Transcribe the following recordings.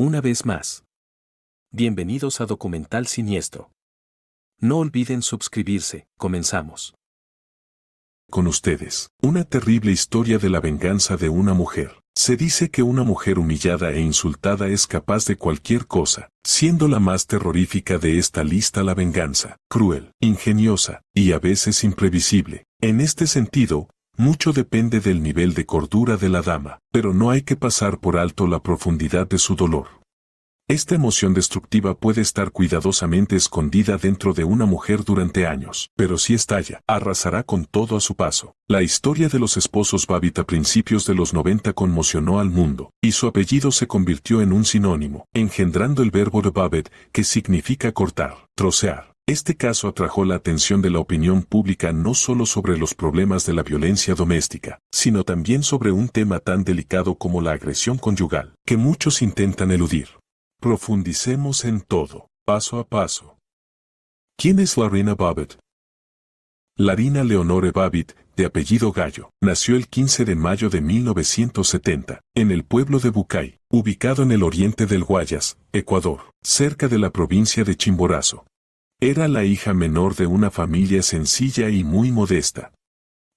Una vez más. Bienvenidos a Documental Siniestro. No olviden suscribirse, comenzamos. Con ustedes, una terrible historia de la venganza de una mujer. Se dice que una mujer humillada e insultada es capaz de cualquier cosa, siendo la más terrorífica de esta lista la venganza, cruel, ingeniosa, y a veces imprevisible. En este sentido, mucho depende del nivel de cordura de la dama, pero no hay que pasar por alto la profundidad de su dolor. Esta emoción destructiva puede estar cuidadosamente escondida dentro de una mujer durante años, pero si estalla, arrasará con todo a su paso. La historia de los esposos Babbitt a principios de los 90 conmocionó al mundo, y su apellido se convirtió en un sinónimo, engendrando el verbo de Babbitt, que significa cortar, trocear. Este caso atrajo la atención de la opinión pública no solo sobre los problemas de la violencia doméstica, sino también sobre un tema tan delicado como la agresión conyugal, que muchos intentan eludir. Profundicemos en todo, paso a paso. ¿Quién es Larina Babbitt? Larina Leonore Babbitt, de apellido Gallo, nació el 15 de mayo de 1970, en el pueblo de Bucay, ubicado en el oriente del Guayas, Ecuador, cerca de la provincia de Chimborazo. Era la hija menor de una familia sencilla y muy modesta.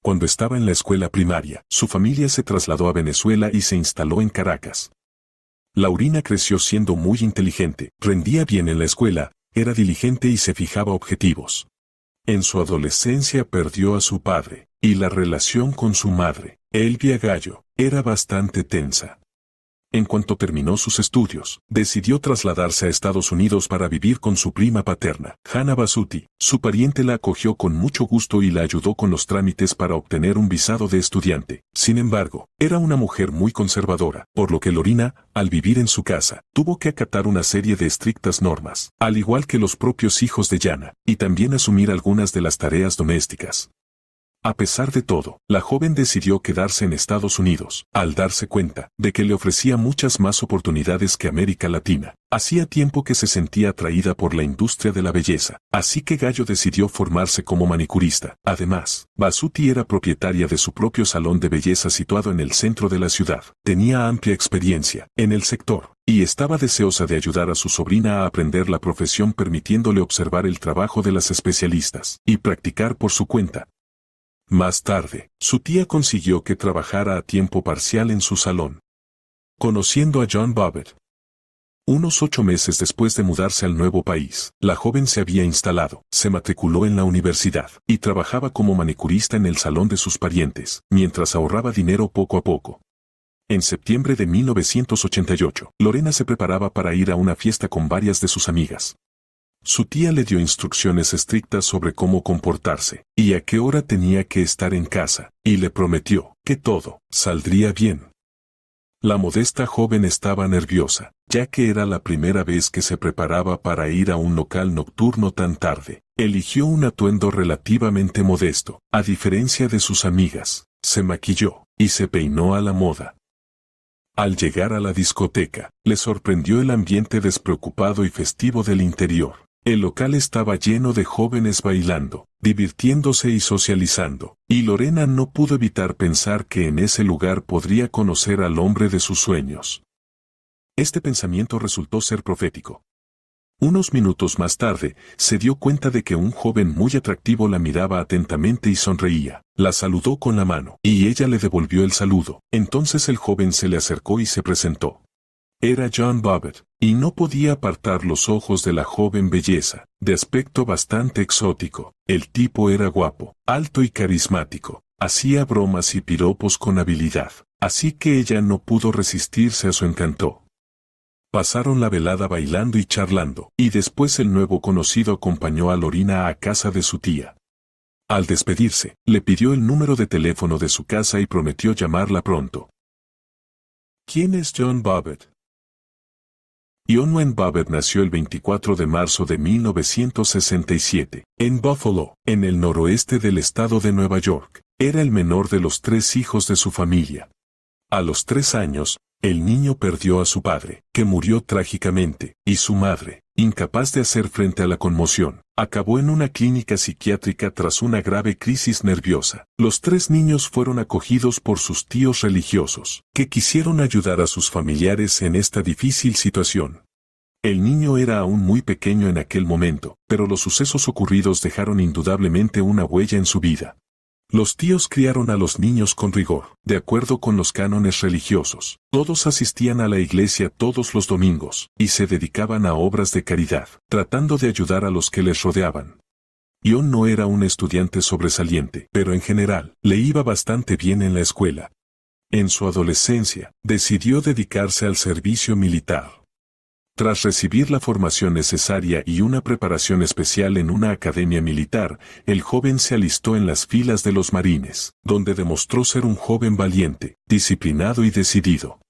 Cuando estaba en la escuela primaria, su familia se trasladó a Venezuela y se instaló en Caracas. Laurina creció siendo muy inteligente, rendía bien en la escuela, era diligente y se fijaba objetivos. En su adolescencia perdió a su padre, y la relación con su madre, Elvia Gallo, era bastante tensa. En cuanto terminó sus estudios, decidió trasladarse a Estados Unidos para vivir con su prima paterna, Hannah Basutti. Su pariente la acogió con mucho gusto y la ayudó con los trámites para obtener un visado de estudiante. Sin embargo, era una mujer muy conservadora, por lo que Lorina, al vivir en su casa, tuvo que acatar una serie de estrictas normas, al igual que los propios hijos de Yana, y también asumir algunas de las tareas domésticas. A pesar de todo, la joven decidió quedarse en Estados Unidos, al darse cuenta de que le ofrecía muchas más oportunidades que América Latina. Hacía tiempo que se sentía atraída por la industria de la belleza, así que Gallo decidió formarse como manicurista. Además, Basutti era propietaria de su propio salón de belleza situado en el centro de la ciudad. Tenía amplia experiencia en el sector, y estaba deseosa de ayudar a su sobrina a aprender la profesión, permitiéndole observar el trabajo de las especialistas y practicar por su cuenta. Más tarde, su tía consiguió que trabajara a tiempo parcial en su salón. Conociendo a John Babbitt. Unos 8 meses después de mudarse al nuevo país, la joven se había instalado, se matriculó en la universidad, y trabajaba como manicurista en el salón de sus parientes, mientras ahorraba dinero poco a poco. En septiembre de 1988, Lorena se preparaba para ir a una fiesta con varias de sus amigas. Su tía le dio instrucciones estrictas sobre cómo comportarse, y a qué hora tenía que estar en casa, y le prometió que todo saldría bien. La modesta joven estaba nerviosa, ya que era la primera vez que se preparaba para ir a un local nocturno tan tarde. Eligió un atuendo relativamente modesto, a diferencia de sus amigas, se maquilló, y se peinó a la moda. Al llegar a la discoteca, le sorprendió el ambiente despreocupado y festivo del interior. El local estaba lleno de jóvenes bailando, divirtiéndose y socializando, y Lorena no pudo evitar pensar que en ese lugar podría conocer al hombre de sus sueños. Este pensamiento resultó ser profético. Unos minutos más tarde, se dio cuenta de que un joven muy atractivo la miraba atentamente y sonreía. La saludó con la mano, y ella le devolvió el saludo. Entonces el joven se le acercó y se presentó. Era John Babbitt, y no podía apartar los ojos de la joven belleza, de aspecto bastante exótico. El tipo era guapo, alto y carismático, hacía bromas y piropos con habilidad, así que ella no pudo resistirse a su encanto. Pasaron la velada bailando y charlando, y después el nuevo conocido acompañó a Lorina a casa de su tía. Al despedirse, le pidió el número de teléfono de su casa y prometió llamarla pronto. ¿Quién es John Babbitt? John Wayne Babbitt nació el 24 de marzo de 1967, en Buffalo, en el noroeste del estado de Nueva York. Era el menor de los 3 hijos de su familia. A los 3 años, el niño perdió a su padre, que murió trágicamente, y su madre, incapaz de hacer frente a la conmoción, acabó en una clínica psiquiátrica tras una grave crisis nerviosa. Los 3 niños fueron acogidos por sus tíos religiosos, que quisieron ayudar a sus familiares en esta difícil situación. El niño era aún muy pequeño en aquel momento, pero los sucesos ocurridos dejaron indudablemente una huella en su vida. Los tíos criaron a los niños con rigor, de acuerdo con los cánones religiosos. Todos asistían a la iglesia todos los domingos, y se dedicaban a obras de caridad, tratando de ayudar a los que les rodeaban. John no era un estudiante sobresaliente, pero en general, le iba bastante bien en la escuela. En su adolescencia, decidió dedicarse al servicio militar. Tras recibir la formación necesaria y una preparación especial en una academia militar, el joven se alistó en las filas de los marines, donde demostró ser un joven valiente, disciplinado y decidido.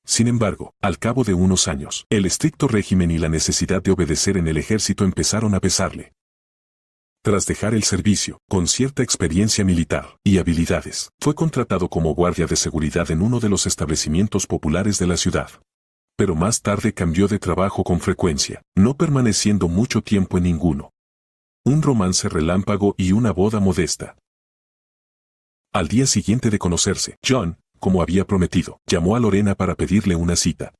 Sin embargo, al cabo de unos años, el estricto régimen y la necesidad de obedecer en el ejército empezaron a pesarle. Tras dejar el servicio, con cierta experiencia militar y habilidades, fue contratado como guardia de seguridad en uno de los establecimientos populares de la ciudad. Pero más tarde cambió de trabajo con frecuencia, no permaneciendo mucho tiempo en ninguno. Un romance relámpago y una boda modesta. Al día siguiente de conocerse, John, como había prometido, llamó a Lorena para pedirle una cita.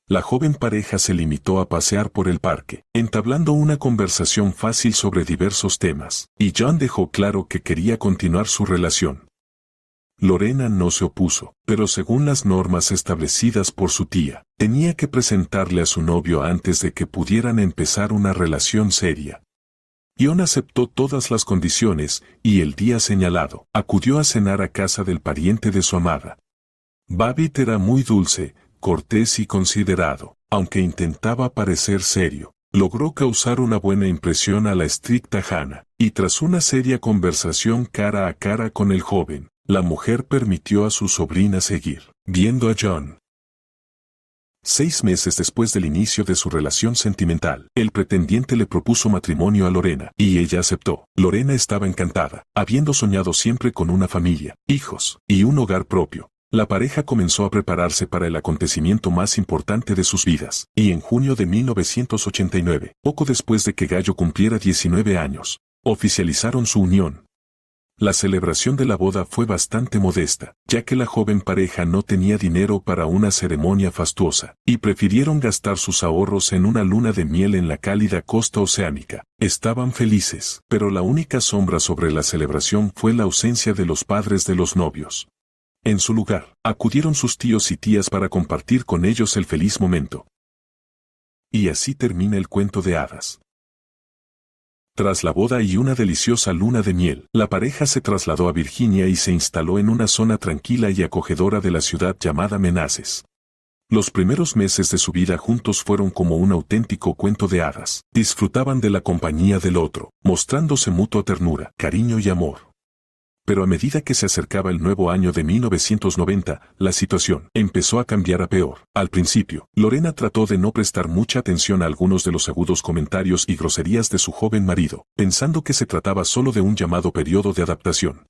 La joven pareja se limitó a pasear por el parque, entablando una conversación fácil sobre diversos temas, y John dejó claro que quería continuar su relación. Lorena no se opuso, pero según las normas establecidas por su tía, tenía que presentarle a su novio antes de que pudieran empezar una relación seria. John aceptó todas las condiciones, y el día señalado, acudió a cenar a casa del pariente de su amada. Babbitt era muy dulce, cortés y considerado, aunque intentaba parecer serio. Logró causar una buena impresión a la estricta Hannah, y tras una seria conversación cara a cara con el joven, la mujer permitió a su sobrina seguir viendo a John. 6 meses después del inicio de su relación sentimental, el pretendiente le propuso matrimonio a Lorena, y ella aceptó. Lorena estaba encantada, habiendo soñado siempre con una familia, hijos, y un hogar propio. La pareja comenzó a prepararse para el acontecimiento más importante de sus vidas, y en junio de 1989, poco después de que Gallo cumpliera 19 años, oficializaron su unión. La celebración de la boda fue bastante modesta, ya que la joven pareja no tenía dinero para una ceremonia fastuosa, y prefirieron gastar sus ahorros en una luna de miel en la cálida costa oceánica. Estaban felices, pero la única sombra sobre la celebración fue la ausencia de los padres de los novios. En su lugar, acudieron sus tíos y tías para compartir con ellos el feliz momento. Y así termina el cuento de hadas. Tras la boda y una deliciosa luna de miel, la pareja se trasladó a Virginia y se instaló en una zona tranquila y acogedora de la ciudad llamada Menaces. Los primeros meses de su vida juntos fueron como un auténtico cuento de hadas. Disfrutaban de la compañía del otro, mostrándose mutua ternura, cariño y amor. Pero a medida que se acercaba el nuevo año de 1990, la situación empezó a cambiar a peor. Al principio, Lorena trató de no prestar mucha atención a algunos de los agudos comentarios y groserías de su joven marido, pensando que se trataba solo de un llamado periodo de adaptación.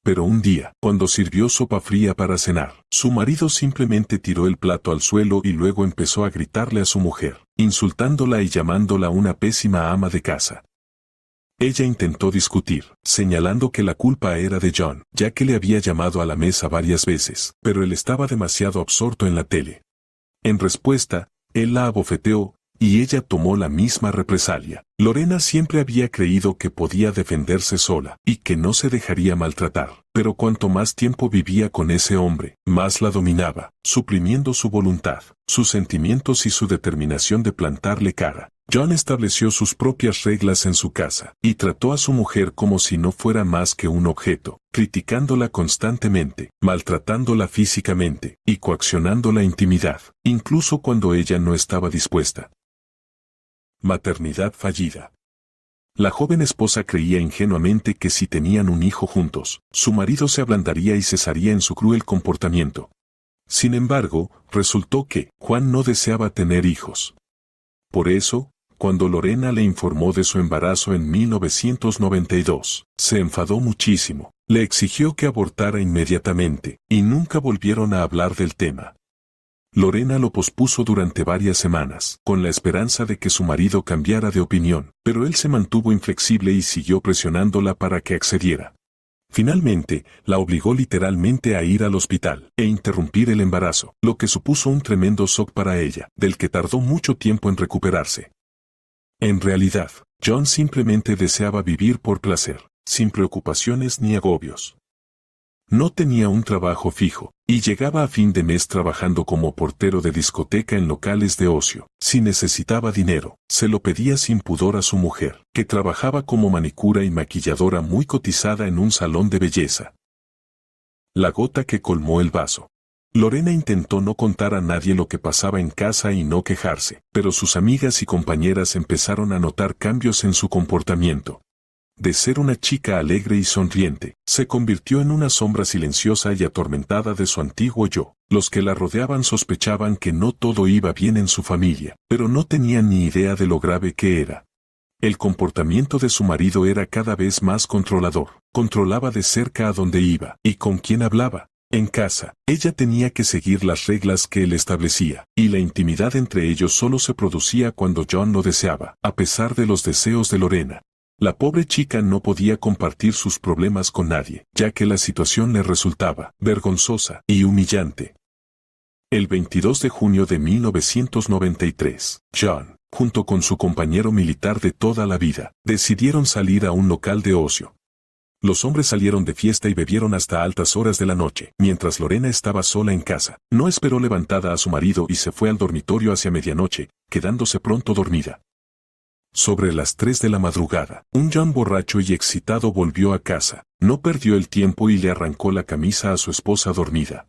Pero un día, cuando sirvió sopa fría para cenar, su marido simplemente tiró el plato al suelo y luego empezó a gritarle a su mujer, insultándola y llamándola una pésima ama de casa. Ella intentó discutir, señalando que la culpa era de John, ya que le había llamado a la mesa varias veces, pero él estaba demasiado absorto en la tele. En respuesta, él la abofeteó, y ella tomó la misma represalia. Lorena siempre había creído que podía defenderse sola, y que no se dejaría maltratar, pero cuanto más tiempo vivía con ese hombre, más la dominaba, suprimiendo su voluntad, sus sentimientos y su determinación de plantarle cara. John estableció sus propias reglas en su casa, y trató a su mujer como si no fuera más que un objeto, criticándola constantemente, maltratándola físicamente, y coaccionando la intimidad, incluso cuando ella no estaba dispuesta. Maternidad fallida. La joven esposa creía ingenuamente que si tenían un hijo juntos, su marido se ablandaría y cesaría en su cruel comportamiento. Sin embargo, resultó que Juan no deseaba tener hijos. Por eso, cuando Lorena le informó de su embarazo en 1992, se enfadó muchísimo, le exigió que abortara inmediatamente, y nunca volvieron a hablar del tema. Lorena lo pospuso durante varias semanas, con la esperanza de que su marido cambiara de opinión, pero él se mantuvo inflexible y siguió presionándola para que accediera. Finalmente, la obligó literalmente a ir al hospital e interrumpir el embarazo, lo que supuso un tremendo shock para ella, del que tardó mucho tiempo en recuperarse. En realidad, John simplemente deseaba vivir por placer, sin preocupaciones ni agobios. No tenía un trabajo fijo, y llegaba a fin de mes trabajando como portero de discoteca en locales de ocio. Si necesitaba dinero, se lo pedía sin pudor a su mujer, que trabajaba como manicura y maquilladora muy cotizada en un salón de belleza. La gota que colmó el vaso. Lorena intentó no contar a nadie lo que pasaba en casa y no quejarse, pero sus amigas y compañeras empezaron a notar cambios en su comportamiento. De ser una chica alegre y sonriente, se convirtió en una sombra silenciosa y atormentada de su antiguo yo. Los que la rodeaban sospechaban que no todo iba bien en su familia, pero no tenían ni idea de lo grave que era. El comportamiento de su marido era cada vez más controlador. Controlaba de cerca a dónde iba y con quién hablaba. En casa, ella tenía que seguir las reglas que él establecía, y la intimidad entre ellos solo se producía cuando John lo deseaba, a pesar de los deseos de Lorena. La pobre chica no podía compartir sus problemas con nadie, ya que la situación le resultaba vergonzosa y humillante. El 22 de junio de 1993, John, junto con su compañero militar de toda la vida, decidieron salir a un local de ocio. Los hombres salieron de fiesta y bebieron hasta altas horas de la noche, mientras Lorena estaba sola en casa. No esperó levantada a su marido y se fue al dormitorio hacia medianoche, quedándose pronto dormida. Sobre las 3 de la madrugada, un John borracho y excitado volvió a casa, no perdió el tiempo y le arrancó la camisa a su esposa dormida.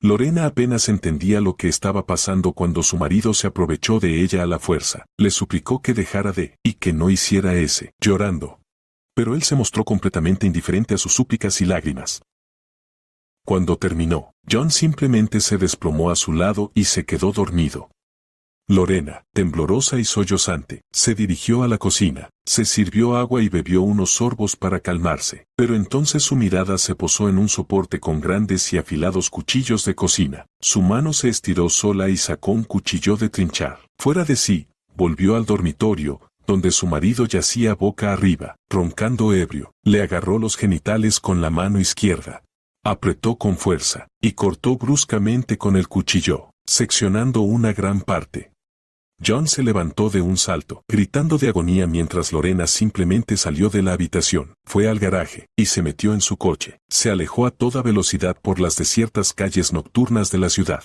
Lorena apenas entendía lo que estaba pasando cuando su marido se aprovechó de ella a la fuerza, le suplicó que dejara y que no hiciera llorando. Pero él se mostró completamente indiferente a sus súplicas y lágrimas. Cuando terminó, John simplemente se desplomó a su lado y se quedó dormido. Lorena, temblorosa y sollozante, se dirigió a la cocina, se sirvió agua y bebió unos sorbos para calmarse, pero entonces su mirada se posó en un soporte con grandes y afilados cuchillos de cocina. Su mano se estiró sola y sacó un cuchillo de trinchar. Fuera de sí, volvió al dormitorio, donde su marido yacía boca arriba, roncando ebrio. Le agarró los genitales con la mano izquierda. Apretó con fuerza, y cortó bruscamente con el cuchillo, seccionando una gran parte. John se levantó de un salto, gritando de agonía mientras Lorena simplemente salió de la habitación, fue al garaje, y se metió en su coche. Se alejó a toda velocidad por las desiertas calles nocturnas de la ciudad.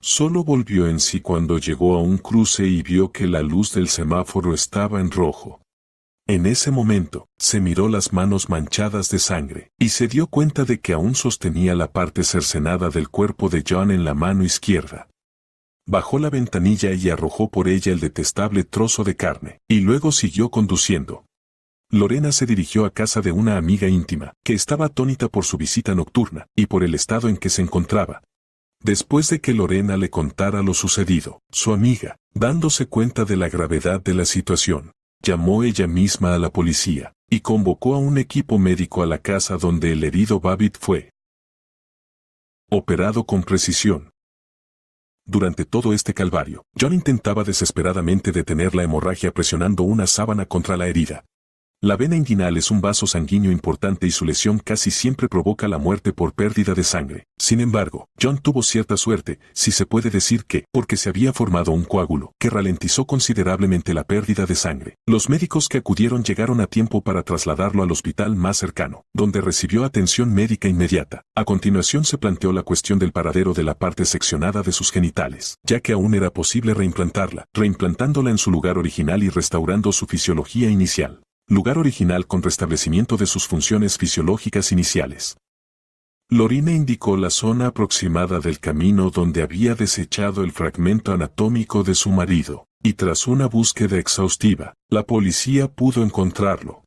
Solo volvió en sí cuando llegó a un cruce y vio que la luz del semáforo estaba en rojo. En ese momento, se miró las manos manchadas de sangre, y se dio cuenta de que aún sostenía la parte cercenada del cuerpo de John en la mano izquierda. Bajó la ventanilla y arrojó por ella el detestable trozo de carne, y luego siguió conduciendo. Lorena se dirigió a casa de una amiga íntima, que estaba atónita por su visita nocturna, y por el estado en que se encontraba. Después de que Lorena le contara lo sucedido, su amiga, dándose cuenta de la gravedad de la situación, llamó ella misma a la policía, y convocó a un equipo médico a la casa donde el herido Babbitt fue operado con precisión. Durante todo este calvario, John intentaba desesperadamente detener la hemorragia presionando una sábana contra la herida. La vena inguinal es un vaso sanguíneo importante y su lesión casi siempre provoca la muerte por pérdida de sangre. Sin embargo, John tuvo cierta suerte, si se puede decir que, porque se había formado un coágulo que ralentizó considerablemente la pérdida de sangre. Los médicos que acudieron llegaron a tiempo para trasladarlo al hospital más cercano, donde recibió atención médica inmediata. A continuación se planteó la cuestión del paradero de la parte seccionada de sus genitales, ya que aún era posible reimplantándola en su lugar original y restaurando su fisiología inicial. Lugar original con restablecimiento de sus funciones fisiológicas iniciales. Lorena indicó la zona aproximada del camino donde había desechado el fragmento anatómico de su marido, y tras una búsqueda exhaustiva, la policía pudo encontrarlo.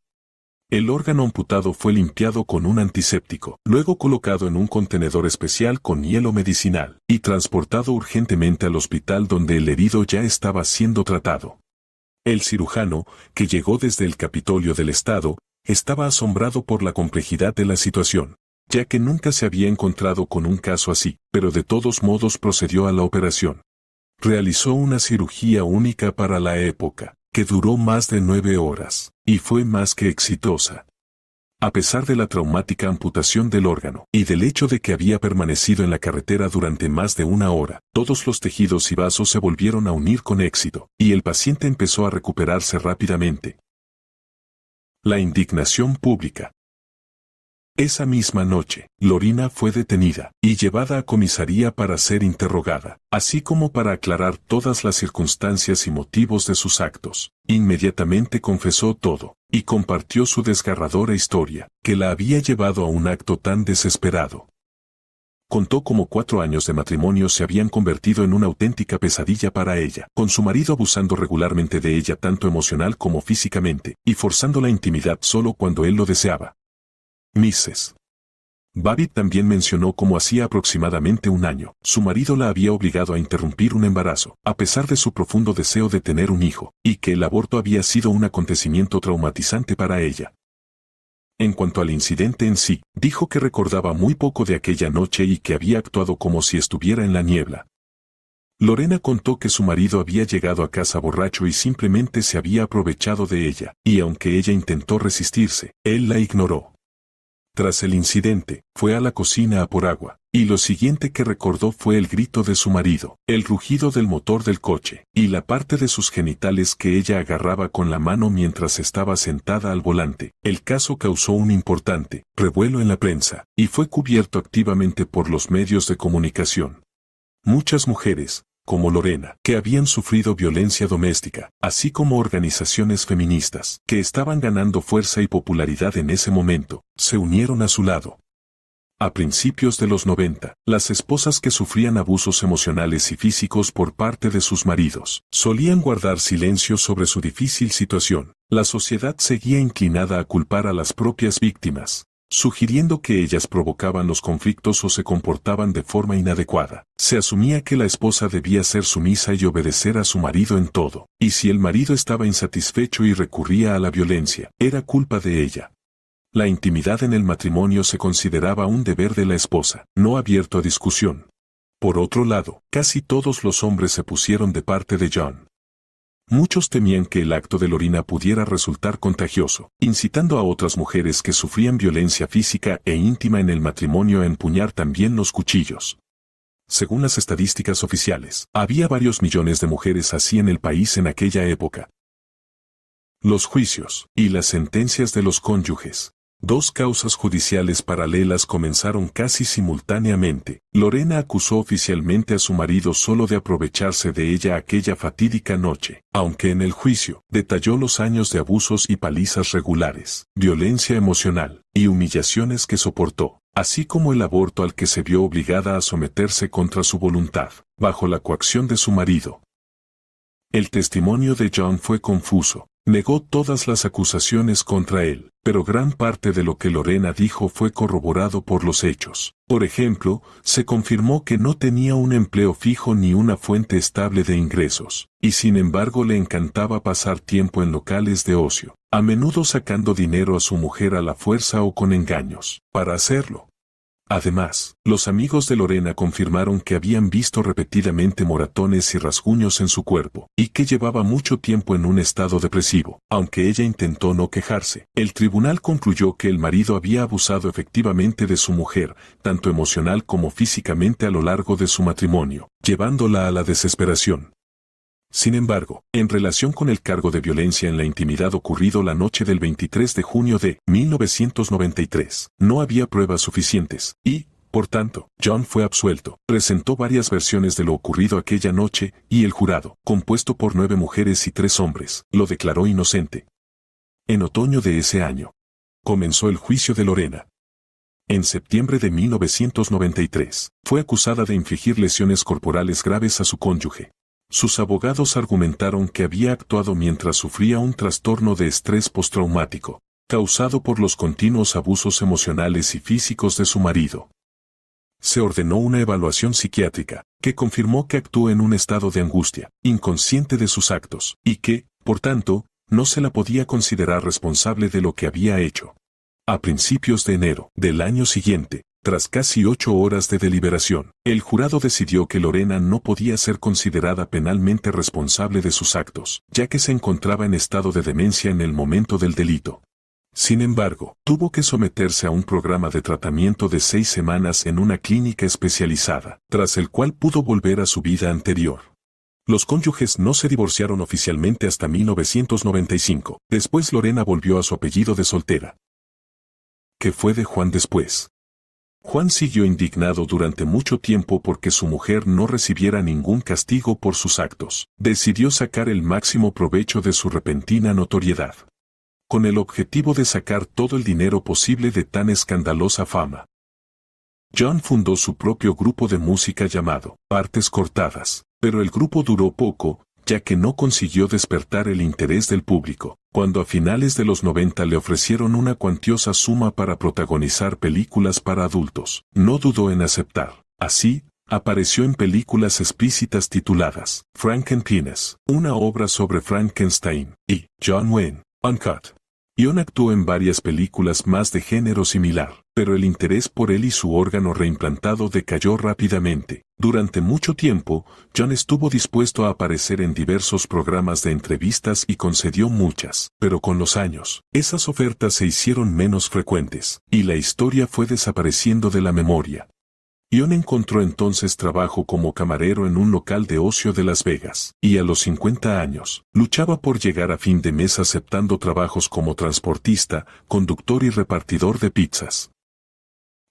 El órgano amputado fue limpiado con un antiséptico, luego colocado en un contenedor especial con hielo medicinal, y transportado urgentemente al hospital donde el herido ya estaba siendo tratado. El cirujano, que llegó desde el Capitolio del Estado, estaba asombrado por la complejidad de la situación. ya que nunca se había encontrado con un caso así, pero de todos modos procedió a la operación. Realizó una cirugía única para la época, que duró más de 9 horas, y fue más que exitosa. A pesar de la traumática amputación del órgano, y del hecho de que había permanecido en la carretera durante más de 1 hora, todos los tejidos y vasos se volvieron a unir con éxito, y el paciente empezó a recuperarse rápidamente. La indignación pública. Esa misma noche, Lorena fue detenida y llevada a comisaría para ser interrogada, así como para aclarar todas las circunstancias y motivos de sus actos. Inmediatamente confesó todo, y compartió su desgarradora historia, que la había llevado a un acto tan desesperado. Contó cómo 4 años de matrimonio se habían convertido en una auténtica pesadilla para ella, con su marido abusando regularmente de ella tanto emocional como físicamente, y forzando la intimidad solo cuando él lo deseaba. Mrs. Babbitt también mencionó cómo hacía aproximadamente 1 año, su marido la había obligado a interrumpir un embarazo, a pesar de su profundo deseo de tener un hijo, y que el aborto había sido un acontecimiento traumatizante para ella. En cuanto al incidente en sí, dijo que recordaba muy poco de aquella noche y que había actuado como si estuviera en la niebla. Lorena contó que su marido había llegado a casa borracho y simplemente se había aprovechado de ella, y aunque ella intentó resistirse, él la ignoró. Tras el incidente, fue a la cocina a por agua, y lo siguiente que recordó fue el grito de su marido, el rugido del motor del coche, y la parte de sus genitales que ella agarraba con la mano mientras estaba sentada al volante. El caso causó un importante revuelo en la prensa, y fue cubierto activamente por los medios de comunicación. Muchas mujeres, como Lorena, que habían sufrido violencia doméstica, así como organizaciones feministas, que estaban ganando fuerza y popularidad en ese momento, se unieron a su lado. A principios de los 90, las esposas que sufrían abusos emocionales y físicos por parte de sus maridos, solían guardar silencio sobre su difícil situación. La sociedad seguía inclinada a culpar a las propias víctimas, sugiriendo que ellas provocaban los conflictos o se comportaban de forma inadecuada. Se asumía que la esposa debía ser sumisa y obedecer a su marido en todo, y si el marido estaba insatisfecho y recurría a la violencia, era culpa de ella. La intimidad en el matrimonio se consideraba un deber de la esposa, no abierto a discusión. Por otro lado, casi todos los hombres se pusieron de parte de John. Muchos temían que el acto de Lorena pudiera resultar contagioso, incitando a otras mujeres que sufrían violencia física e íntima en el matrimonio a empuñar también los cuchillos. Según las estadísticas oficiales, había varios millones de mujeres así en el país en aquella época. Los juicios y las sentencias de los cónyuges. 2 causas judiciales paralelas comenzaron casi simultáneamente. Lorena acusó oficialmente a su marido solo de aprovecharse de ella aquella fatídica noche, aunque en el juicio detalló los años de abusos y palizas regulares, violencia emocional y humillaciones que soportó, así como el aborto al que se vio obligada a someterse contra su voluntad, bajo la coacción de su marido. El testimonio de John fue confuso. Negó todas las acusaciones contra él, pero gran parte de lo que Lorena dijo fue corroborado por los hechos. Por ejemplo, se confirmó que no tenía un empleo fijo ni una fuente estable de ingresos, y sin embargo le encantaba pasar tiempo en locales de ocio, a menudo sacando dinero a su mujer a la fuerza o con engaños, para hacerlo. Además, los amigos de Lorena confirmaron que habían visto repetidamente moratones y rasguños en su cuerpo, y que llevaba mucho tiempo en un estado depresivo. Aunque ella intentó no quejarse, el tribunal concluyó que el marido había abusado efectivamente de su mujer, tanto emocional como físicamente a lo largo de su matrimonio, llevándola a la desesperación. Sin embargo, en relación con el cargo de violencia en la intimidad ocurrido la noche del 23 de junio de 1993, no había pruebas suficientes, y, por tanto, John fue absuelto. Presentó varias versiones de lo ocurrido aquella noche, y el jurado, compuesto por 9 mujeres y 3 hombres, lo declaró inocente. En otoño de ese año, comenzó el juicio de Lorena. En septiembre de 1993, fue acusada de infligir lesiones corporales graves a su cónyuge. Sus abogados argumentaron que había actuado mientras sufría un trastorno de estrés postraumático, causado por los continuos abusos emocionales y físicos de su marido. Se ordenó una evaluación psiquiátrica, que confirmó que actuó en un estado de angustia, inconsciente de sus actos, y que, por tanto, no se la podía considerar responsable de lo que había hecho. A principios de enero del año siguiente, Tras casi 8 horas de deliberación, el jurado decidió que Lorena no podía ser considerada penalmente responsable de sus actos, ya que se encontraba en estado de demencia en el momento del delito. Sin embargo, tuvo que someterse a un programa de tratamiento de 6 semanas en una clínica especializada, tras el cual pudo volver a su vida anterior. Los cónyuges no se divorciaron oficialmente hasta 1995. Después Lorena volvió a su apellido de soltera. ¿Qué fue de Juan después? Juan siguió indignado durante mucho tiempo porque su mujer no recibiera ningún castigo por sus actos. Decidió sacar el máximo provecho de su repentina notoriedad, con el objetivo de sacar todo el dinero posible de tan escandalosa fama. John fundó su propio grupo de música llamado Partes Cortadas, pero el grupo duró poco, ya que no consiguió despertar el interés del público. Cuando a finales de los 90 le ofrecieron una cuantiosa suma para protagonizar películas para adultos, no dudó en aceptar. Así, apareció en películas explícitas tituladas Frankenpenis, una obra sobre Frankenstein, y John Wayne, Uncut. John actuó en varias películas más de género similar, pero el interés por él y su órgano reimplantado decayó rápidamente. Durante mucho tiempo, John estuvo dispuesto a aparecer en diversos programas de entrevistas y concedió muchas, pero con los años, esas ofertas se hicieron menos frecuentes, y la historia fue desapareciendo de la memoria. John encontró entonces trabajo como camarero en un local de ocio de Las Vegas, y a los 50 años, luchaba por llegar a fin de mes aceptando trabajos como transportista, conductor y repartidor de pizzas.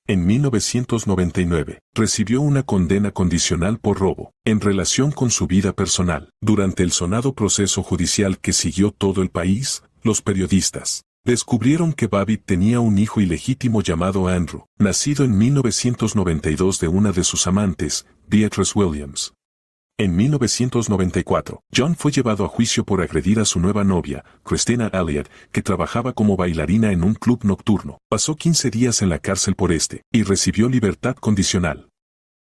En 1999, recibió una condena condicional por robo, en relación con su vida personal. Durante el sonado proceso judicial que siguió todo el país, los periodistas descubrieron que Babbitt tenía un hijo ilegítimo llamado Andrew, nacido en 1992 de una de sus amantes, Beatrice Williams. En 1994, John fue llevado a juicio por agredir a su nueva novia, Christina Elliott, que trabajaba como bailarina en un club nocturno. Pasó 15 días en la cárcel por y recibió libertad condicional.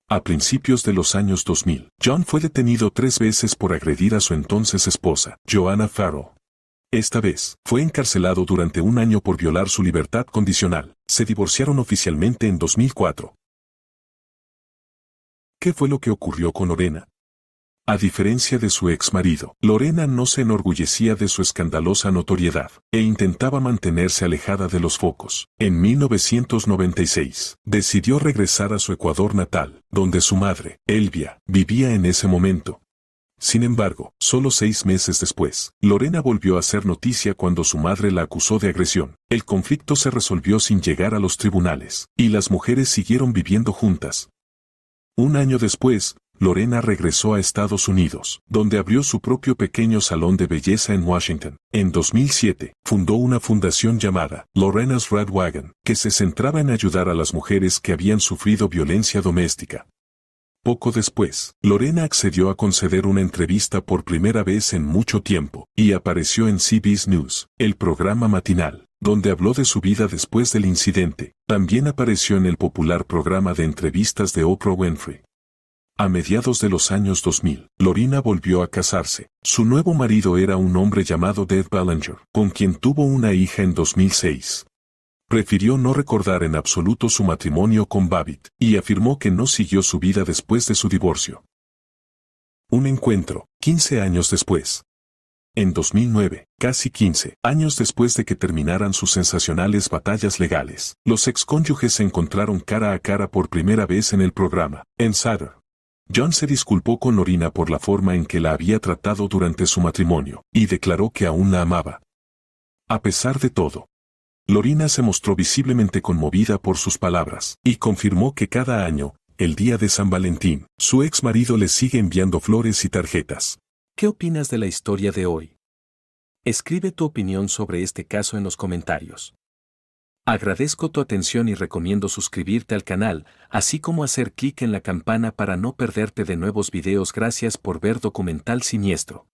A principios de los años 2000, John fue detenido 3 veces por agredir a su entonces esposa, Joanna Farrow. Esta vez, fue encarcelado durante 1 año por violar su libertad condicional. Se divorciaron oficialmente en 2004. ¿Qué fue lo que ocurrió con Lorena? A diferencia de su ex marido, Lorena no se enorgullecía de su escandalosa notoriedad, e intentaba mantenerse alejada de los focos. En 1996, decidió regresar a su Ecuador natal, donde su madre, Elvia, vivía en ese momento. Sin embargo, solo 6 meses después, Lorena volvió a hacer noticia cuando su madre la acusó de agresión. El conflicto se resolvió sin llegar a los tribunales, y las mujeres siguieron viviendo juntas. 1 año después, Lorena regresó a Estados Unidos, donde abrió su propio pequeño salón de belleza en Washington. En 2007, fundó una fundación llamada Lorena's Red Wagon, que se centraba en ayudar a las mujeres que habían sufrido violencia doméstica. Poco después, Lorena accedió a conceder una entrevista por primera vez en mucho tiempo, y apareció en CBS News, el programa matinal, donde habló de su vida después del incidente. También apareció en el popular programa de entrevistas de Oprah Winfrey. A mediados de los años 2000, Lorena volvió a casarse. Su nuevo marido era un hombre llamado Dave Ballinger, con quien tuvo una hija en 2006. Prefirió no recordar en absoluto su matrimonio con Babbitt, y afirmó que no siguió su vida después de su divorcio. Un encuentro, 15 años después. En 2009, casi 15 años después de que terminaran sus sensacionales batallas legales, los excónyuges se encontraron cara a cara por primera vez en el programa, Insider. John se disculpó con Lorena por la forma en que la había tratado durante su matrimonio, y declaró que aún la amaba. A pesar de todo, Lorena se mostró visiblemente conmovida por sus palabras, y confirmó que cada año, el día de San Valentín, su ex marido le sigue enviando flores y tarjetas. ¿Qué opinas de la historia de hoy? Escribe tu opinión sobre este caso en los comentarios. Agradezco tu atención y recomiendo suscribirte al canal, así como hacer clic en la campana para no perderte de nuevos videos. Gracias por ver Documental Siniestro.